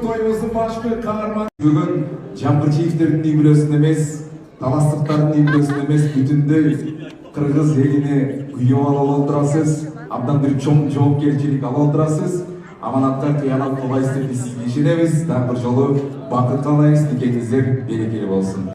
toyumuzun башкы каарманы. Бүгүн Жамгырчиевтердин юбилейсин эмес, таластыктардын юбилейсин эмес, бүтүндөй кыргыз элине күйөө алып отурасыз. Абдан бир чоң жоопкерчилик алып отурасыз. Аманатка кыянат кылбайсыз деп биз ишенебиз. Дагы бир жолу бакыт каалайбыз. Никеңиздер берекелүү болсун.